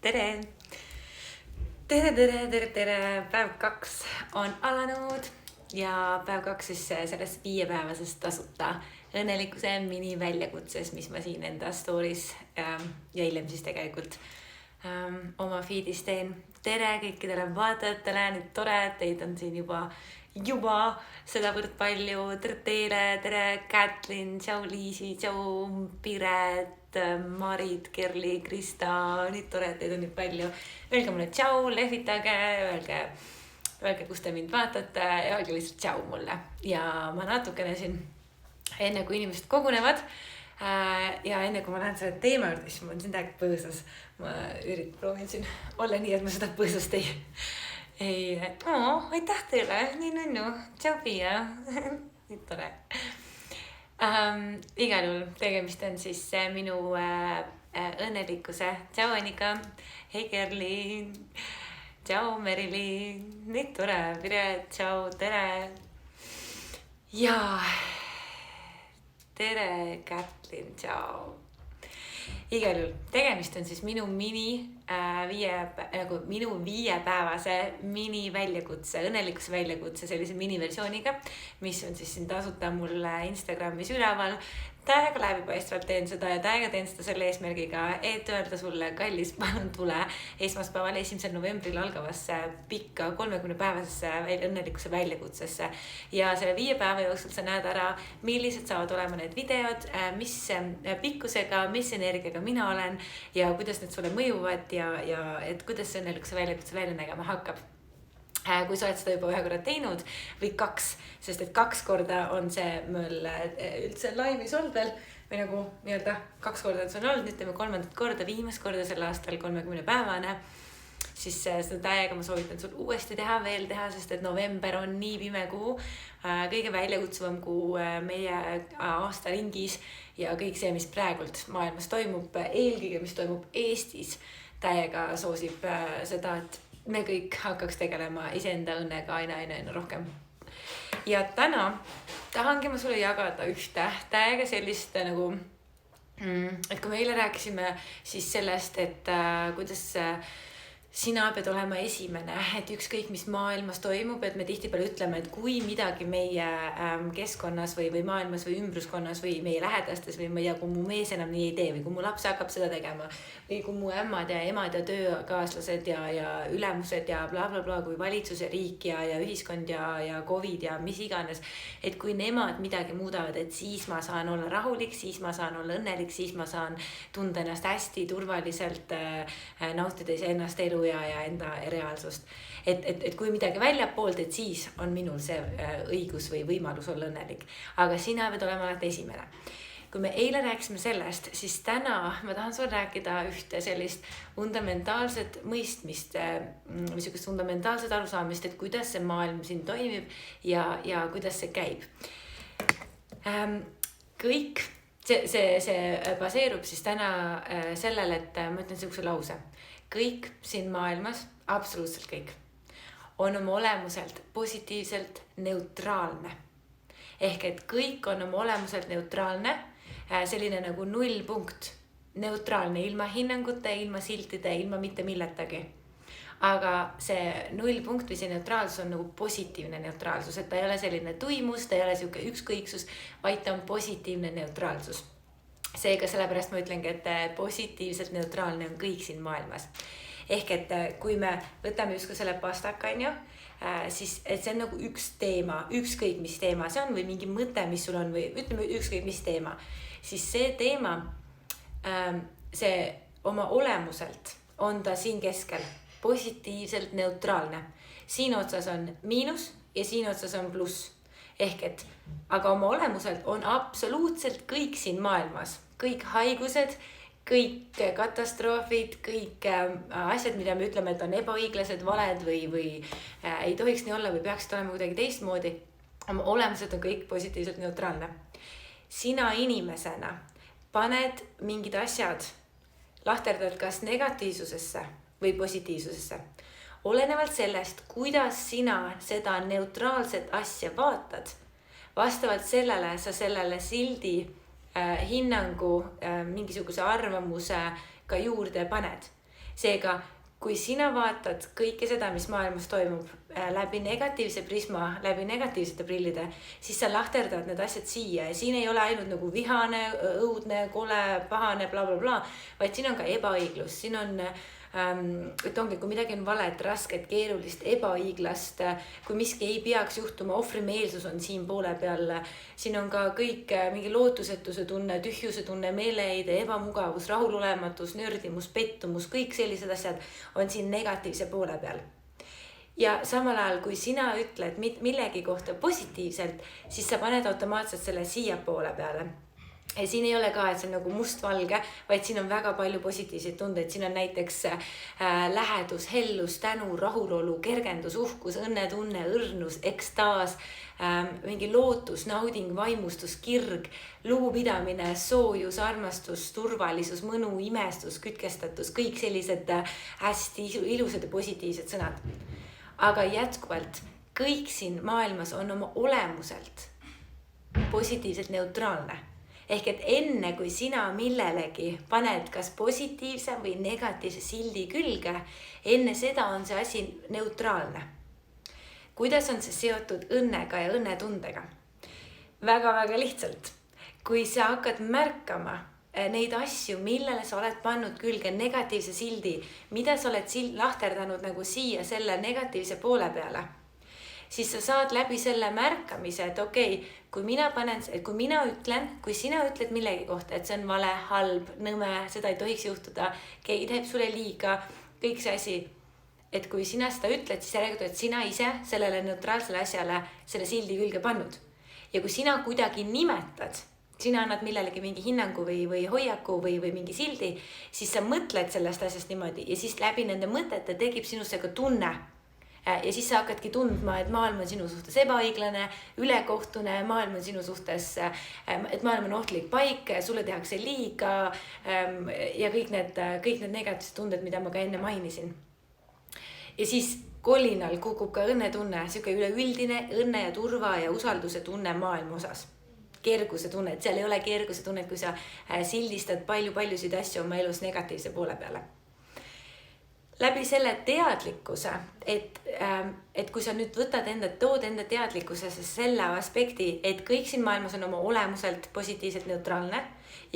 Tere! Tere! Päev 2 on alanud ja päev 2 siis selles 5-päevasest tasuta õnnelikkuse mini väljakutses, mis ma siin enda stories ja hiljem siis tegelikult oma feedis teen. Tere kõikidele vaatajatele, nüüd tore, teid on siin juba sedavõrd palju. Tere teile, tere Kätlin, tšau Liisi, tšau Piret, Marit, Kerli, Krista, nii tore, teid on nii palju. Öelge mulle tšau, lehvitage, öelge, kus te mind vaatate ja öelge lihtsalt tšau mulle. Ja ma natukene siin, enne kui inimesed kogunevad ja enne kui ma lähen selle teema juurde, siis ma olen siin täiega põõsas. Ma proovin siin olla nii, et ma seda põõsast aitäh teile, nii nunnu, tšau Pia, nii tore. Igal juhul tegemist on siis minu õnnelikkuse. Tšau Annika, hei Kerli, tšau Merili, nii tore, Piret, tšau, tere. Ja tere Kätlin, tšau. Igal juhul tegemist on siis minu minu 5-päevase mini väljakutse, õnnelikkuse väljakutse sellise miniversiooniga, mis on siis siin tasuta mul Instagramis üleval. Täiega läbipaistvalt teen seda ja täiega teen seda selle eesmärgiga, et öelda sulle, kallis, palun tule esmaspäeval 1. novembril algavasse pikka 30-päevasesse õnnelikkuse väljakutsesse. Ja selle 5 päeva jooksul sa näed ära, millised saavad olema need videod, mis pikkusega, mis energiaga mina olen ja kuidas need sulle mõjuvad ja et kuidas see õnnelikkuse väljakutse välja nägema hakkab. Kui sa oled seda juba 1 korda teinud või 2, sest et 2 korda on see meil üldse laivis olnud veel või nagu nii-öelda 2 korda on see olnud, nüüd teeme 3. korda, viimast korda sel aastal 30-päevane, siis seda täiega ma soovitan sul uuesti veel teha, sest et november on nii pime kuu, kõige väljakutsuvam kuu meie aasta ringis ja kõik see, mis praegult maailmas toimub, eelkõige mis toimub Eestis, täiega soosib seda, et me kõik hakkaks tegelema iseenda õnnega aina rohkem. Ja täna tahangi ma sulle jagada ühte täiega sellist nagu, et kui me eile rääkisime siis sellest, et kuidas sina pead olema esimene, et ükskõik mis maailmas toimub, et me tihtipeale ütleme, et kui midagi meie keskkonnas või maailmas või ümbruskonnas või meie lähedastes või ma ei tea, kui mu mees enam nii ei tee või kui mu laps hakkab seda tegema või kui mu emad ja töökaaslased ja ülemused ja bla, kui valitsus ja riik ja ühiskond ja COVID ja mis iganes, et kui nemad midagi muudavad, et siis ma saan olla rahulik, siis ma saan olla õnnelik, siis ma saan tunda ennast hästi turvaliselt, nautides ennast elu ja enda reaalsust. Et kui midagi väljapoolt, et siis on minul see õigus või võimalus olla õnnelik. Aga sina pead olema alati esimene. Kui me eile rääkisime sellest, siis täna ma tahan sulle rääkida ühte sellist fundamentaalset mõistmist, niisugust fundamentaalset arusaamist, et kuidas see maailm siin toimib ja kuidas see käib. Kõik, see baseerub siis täna sellele, et ma ütlen niisuguse lause. Kõik siin maailmas, absoluutselt kõik, on oma olemuselt positiivselt neutraalne. Ehk et kõik on oma olemuselt neutraalne, selline nagu nullpunkt, neutraalne, ilma hinnangute, ilma siltide, ilma mitte milletagi. Aga see nullpunkt või see neutraalsus on nagu positiivne neutraalsus, et ta ei ole selline tuimus, ta ei ole selline ükskõiksus, vaid ta on positiivne neutraalsus. Seega sellepärast ma ütlengi, et positiivselt neutraalne on kõik siin maailmas. Ehk et kui me võtame justkui selle pastaka, siis et see on nagu üks teema, ükskõik mis teema see on või mingi mõte, mis sul on või ütleme ükskõik mis teema, siis see teema, see oma olemuselt on ta siin keskel positiivselt neutraalne. Siin otsas on miinus ja siin otsas on pluss. Ehk et, aga oma olemuselt on absoluutselt kõik siin maailmas, kõik haigused, kõik katastroofid, kõik asjad, mida me ütleme, et on ebaõiglased, valed või ei tohiks nii olla või peaksid olema kuidagi teistmoodi. Oma olemuselt on kõik positiivselt neutraalne. Sina inimesena paned mingid asjad, lahterdad kas negatiivsusesse või positiivsusesse. Olenevalt sellest, kuidas sina seda neutraalset asja vaatad, vastavalt sellele sa sellele sildi hinnangu mingisuguse arvamuse ka juurde paned. Seega, kui sina vaatad kõike seda, mis maailmas toimub läbi negatiivse prisma, läbi negatiivsete prillide, siis sa lahterdad need asjad siia ja siin ei ole ainult nagu vihane, õudne, kole, pahane, bla, bla, bla, vaid siin on ka ebaõiglus, siin on, et ongi, kui midagi on valet, rasket, keerulist, ebaõiglast, kui miski ei peaks juhtuma, ohvrimeelsus on siin poole peal, siin on ka kõik mingi lootusetuse tunne, tühjuse tunne, meeleheide, ebamugavus, rahulolematus, nördimus, pettumus, kõik sellised asjad on siin negatiivse poole peal. Ja samal ajal, kui sina ütled millegi kohta positiivselt, siis sa paned automaatselt selle siia poole peale. Ja siin ei ole ka, et see on nagu mustvalge, vaid siin on väga palju positiivseid tundeid. Siin on näiteks lähedus, hellus, tänu, rahulolu, kergendus, uhkus, õnnetunne, õrnus, ekstaas, mingi lootus, nauding, vaimustus, kirg, lugupidamine, soojus, armastus, turvalisus, mõnu, imestus, kütkestatus, kõik sellised hästi ilusad ja positiivsed sõnad. Aga jätkuvalt kõik siin maailmas on oma olemuselt positiivselt neutraalne. Ehk et enne, kui sina millelegi paned kas positiivse või negatiivse sildi külge, enne seda on see asi neutraalne. Kuidas on see seotud õnnega ja õnnetundega? Väga-väga lihtsalt. Kui sa hakkad märkama neid asju, millele sa oled pannud külge negatiivse sildi, mida sa oled lahterdanud nagu siia selle negatiivse poole peale, siis sa saad läbi selle märkamise, et okei, kui sina ütled millegi kohta, et see on vale, halb, nõme, seda ei tohiks juhtuda, keegi teeb sulle liiga, kõik see asi, et kui sina seda ütled, siis järelikult, et sina ise sellele neutraalsele asjale selle sildi külge pannud. Ja kui sina kuidagi nimetad, sina annad millelegi mingi hinnangu või hoiaku või mingi sildi, siis sa mõtled sellest asjast niimoodi ja siis läbi nende mõtete tekib sinusse ka tunne. Ja siis sa hakkadki tundma, et maailm on sinu suhtes ebaõiglane, ülekohtune, maailm on sinu suhtes, et maailm on ohtlik paik, sulle tehakse liiga ja kõik need negatiivsed tunded, mida ma ka enne mainisin. Ja siis kolinal kukub ka õnnetunne, siuke üleüldine õnne ja turva ja usalduse tunne maailma osas. Kerguse tunne, et seal ei ole kerguse tunne, kui sa sildistad paljusid asju oma elus negatiivse poole peale. Läbi selle teadlikkuse, et kui sa nüüd tood enda teadlikkusesse selle aspekti, et kõik siin maailmas on oma olemuselt positiivselt neutraalne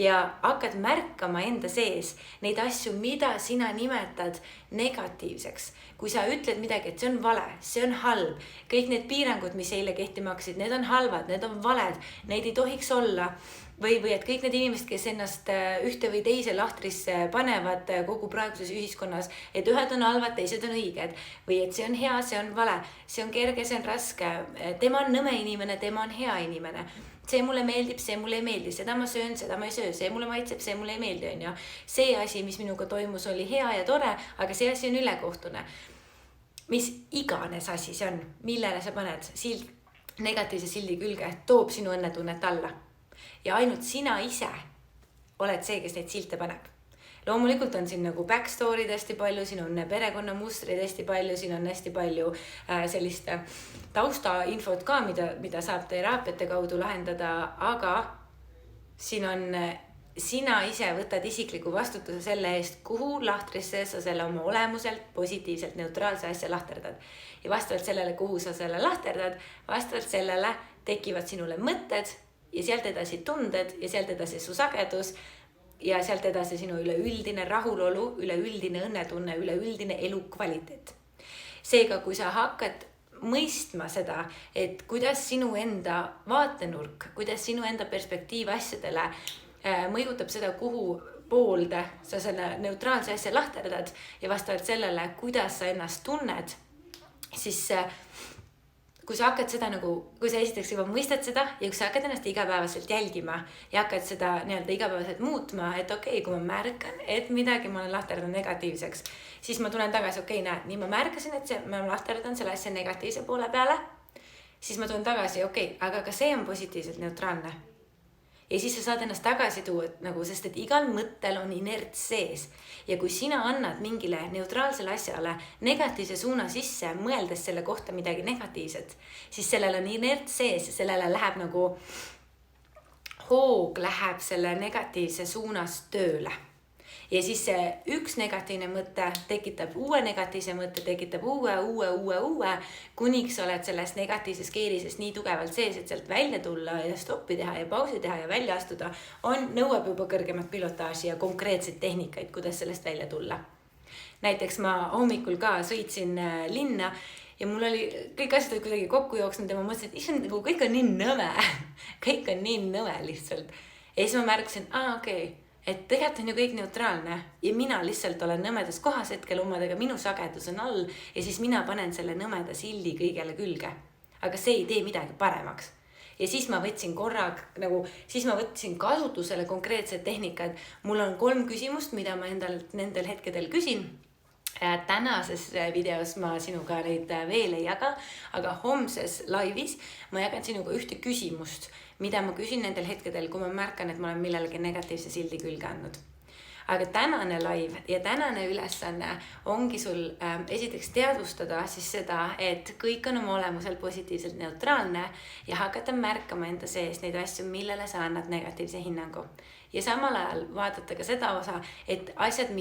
ja hakkad märkama enda sees neid asju, mida sina nimetad negatiivseks. Kui sa ütled midagi, et see on vale, see on halb, kõik need piirangud, mis eile kehtima hakkasid, need on halvad, need on valed, neid ei tohiks olla. Või et kõik need inimesed, kes ennast ühte või teise lahtrisse panevad kogu praeguses ühiskonnas, et ühed on halvad, teised on õiged. Või et see on hea, see on vale, see on kerge, see on raske. Tema on nõme inimene, tema on hea inimene. See mulle meeldib, see mulle ei meeldi, seda ma söön, seda ma ei söö, see mulle maitseb, see mulle ei meeldi, on ju. See asi, mis minuga toimus, oli hea ja tore, aga see asi on ülekohtune. Mis iganes asi see on, millele sa paned negatiivse sildi külge, toob sinu õnnetunnet alla. Ja ainult sina ise oled see, kes neid silte paneb. Loomulikult on siin nagu backstory hästi palju, siin on perekonnamustrid hästi palju, siin on hästi palju sellist taustainfot ka, mida saab teraapiate kaudu lahendada, aga siin on sina ise võtad isikliku vastutuse selle eest, kuhu lahtrisse sa selle oma olemuselt positiivselt neutraalse asja lahterdad. Ja vastavalt sellele, kuhu sa selle lahterdad, vastavalt sellele tekivad sinule mõtted ja sealt edasi tunded ja sealt edasi su sagedus ja sealt edasi sinu üleüldine rahulolu, üleüldine õnnetunne, üleüldine elukvaliteet. Seega, kui sa hakkad mõistma seda, et kuidas sinu enda vaatenurk, kuidas sinu enda perspektiiv asjadele mõjutab seda, kuhu poolde sa selle neutraalse asja lahterdad ja vastavalt sellele, kuidas sa ennast tunned, siis kui sa hakkad seda kui sa esiteks juba mõistad seda ja kui sa hakkad ennast igapäevaselt jälgima ja hakkad seda igapäevaselt muutma, et okei, kui ma märkan, et midagi ma olen lahterdan negatiivseks, siis ma tulen tagasi, nii ma märkasin, et ma lahterdan selle asja negatiivse poole peale, siis ma tulen tagasi, aga ka see on positiivselt neutraalne. Ja siis sa saad ennast tagasi tuua, sest et igal mõttel on inert sees. Ja kui sina annad mingile neutraalsele asjale negatiivse suuna sisse, mõeldes selle kohta midagi negatiivset, siis sellel on inert sees ja sellele läheb hoog läheb selle negatiivse suunas tööle. ja siis see üks negatiivne mõte tekitab uue negatiivse mõtte, tekitab uue, kuniks sa oled sellest negatiivses keerises nii tugevalt sees, et sealt välja tulla ja stoppi teha ja pausi teha ja välja astuda nõuab juba kõrgemat pilotaaži ja konkreetseid tehnikaid, kuidas sellest välja tulla. Näiteks ma hommikul ka sõitsin linna ja mul oli kõik asjad kuidagi kokku jooksnud ja ma mõtlesin, et issand, nagu kõik on nii nõme. Kõik on nii nõme lihtsalt. Ja siis ma märkasin, okei, et tegelikult on ju kõik neutraalne ja mina lihtsalt olen nõmedas kohas hetkel omadega, minu sagedus on all ja siis mina panen selle nõmeda sildi kõigele külge. Aga see ei tee midagi paremaks. Ja siis ma võtsin kasutusele konkreetsed tehnikad. Mul on 3 küsimust, mida ma nendel hetkedel küsin. Tänases videos ma sinuga neid veel ei jaga, aga homses laivis ma jagan sinuga ühte küsimust, mida ma küsin nendel hetkedel, kui ma märkan, et ma olen millelegi negatiivse sildi külge andnud. Aga tänane live ja tänane ülesanne ongi sul esiteks teadvustada siis seda, et kõik on oma olemuselt positiivselt neutraalne ja hakata märkama enda sees neid asju, millele sa annad negatiivse hinnangu. Ja samal ajal vaadata ka seda osa, et asjad,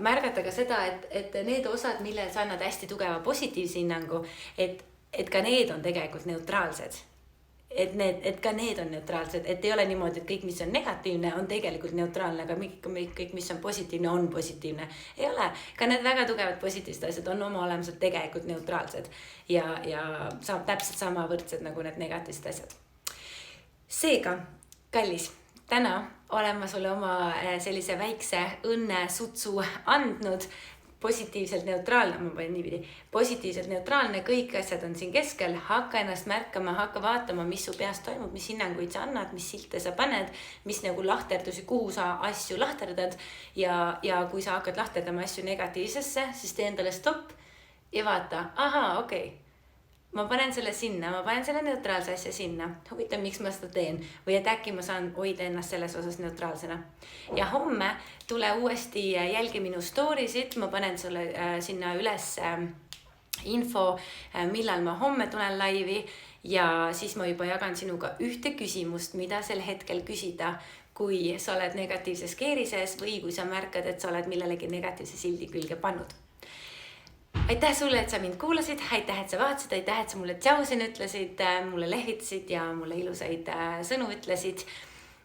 märgata ka seda, et need osad, millele sa annad hästi tugeva positiivse hinnangu, et ka need on tegelikult neutraalsed. Et ka need on neutraalsed, et ei ole niimoodi, et kõik, mis on negatiivne, on tegelikult neutraalne, aga kõik, mis on positiivne. Ei ole. Ka need väga tugevad positiivsed asjad on oma olemuselt tegelikult neutraalsed ja täpselt sama võrdsed nagu need negatiivsed asjad. Seega, kallis, täna olen ma sulle oma sellise väikse õnnesutsu andnud. Positiivselt neutraalne, ma panin niipidi, positiivselt neutraalne, kõik asjad on siin keskel, hakka ennast märkama, hakka vaatama, mis su peas toimub, mis hinnanguid sa annad, mis silte sa paned, mis nagu lahterdusi, kuhu sa asju lahterdad ja kui sa hakkad lahterdama asju negatiivsesse, siis tee endale stopp ja vaata, okei. Ma panen selle sinna, ma panen selle neutraalse asja sinna. Huvitav, miks ma seda teen? Või et äkki ma saan hoida ennast selles osas neutraalsena. Ja homme tule uuesti jälgi minu storiesid. Ma panen sulle sinna üles info, millal ma homme tulen laivi. Ja siis ma juba jagan sinuga ühte küsimust, mida sel hetkel küsida, kui sa oled negatiivses keerises või kui sa märkad, et sa oled millelegi negatiivse sildi külge pannud. Aitäh sulle, et sa mind kuulasid, aitäh, et sa vaatasid, aitäh, et sa mulle tšausin ütlesid, mulle lehvitasid ja mulle ilusaid sõnu ütlesid.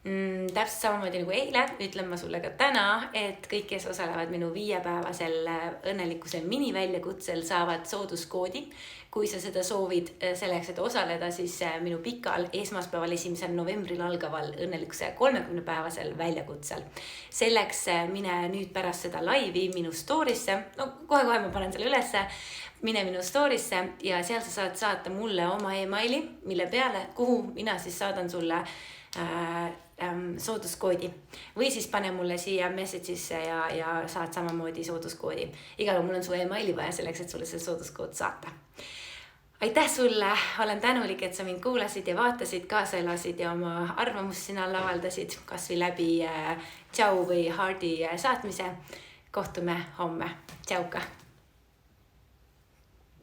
Täpselt samamoodi nagu eile ütlen ma sulle ka täna, et kõik, kes osalevad minu 5-päevasel õnnelikkuse miniväljakutsel, saavad sooduskoodi. Kui sa seda soovid selleks, et osaleda, siis minu pikal esmaspäeval 1. novembril algaval õnnelikkuse 30-päevasel väljakutsel. Selleks mine nüüd pärast seda laivi minu storisse, kohe ma panen selle ülesse, mine minu storisse ja seal sa saad saata mulle oma emaili, mille peale, kuhu mina siis saadan sulle sooduskoodi või siis pane mulle siia message'isse ja saad samamoodi sooduskoodi. Igal mul on su emaili vaja selleks, et sulle see sooduskood saata. Aitäh sulle, olen tänulik, et sa mind kuulasid ja vaatasid, kaasa elasid ja oma arvamust sina avaldasid, kas või läbi tšau või hearti saatmise. Kohtume homme. Tšauka!